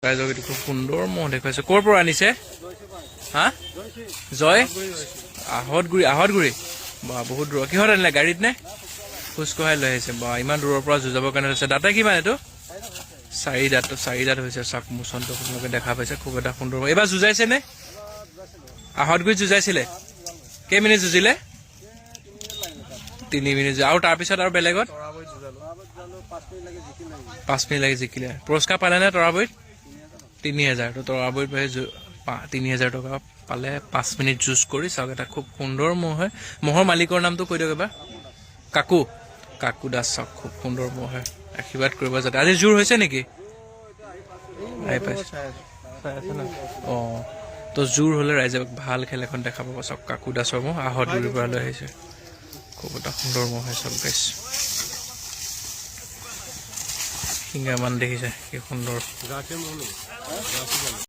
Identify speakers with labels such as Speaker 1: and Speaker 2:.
Speaker 1: ৰাইজক এইটো খুব সুন্দৰ মহ দেখুৱাইছে। ক'ৰ পৰা আনিছে? হা জয় আহতগুৰি বা বহুত দূৰ। কিহত আনিলে? গাড়ীত নে খোজ কঢ়াই লৈ আহিছে? বা ইমান দূৰৰ পৰা যুঁজাবৰ কাৰণে লৈছে। দাঁতে কিমান এইটো? 4 দাঁত হৈছে। চাক মোচনটো আপোনালোকে দেখা পাইছে। খুব এটা সুন্দৰ। এইবাৰ যুঁজাইছে নে? আহতগুৰিত যুঁজাইছিলে? কেইমিনিট যুঁজিলে? 3 মিনিট। আৰু তাৰপিছত আৰু বেলেগত 5 মিনিট লাগি জিকিলে। পুৰস্কাৰ পালে নে তৰাবৰীত? 3000। তো তৰাবৰীত 3000 টকা পালে 5 মিনিট যুঁজ কৰি। চাওক এটা খুব সুন্দৰ মহ হয়। মহৰ মালিকৰ নামটো কৈ দিয়ক এবাৰ। কাকু দাস। চাওক খুব সুন্দৰ মহ হয়। আশীৰ্বাদ কৰিব যাতে। আজি জোৰ হৈছে নেকি? আহি পাইছে অঁ। তো জোৰ হ'লে ৰাইজে ভাল খেল এখন দেখা পাব। চাওক কাকু দাসৰ মহ আহতগুৰিৰ পৰা লৈ আহিছে। খুব এটা সুন্দৰ মহ হয়। চাওক গাইছ শিঙামান দেখিছে কি সুন্দৰ।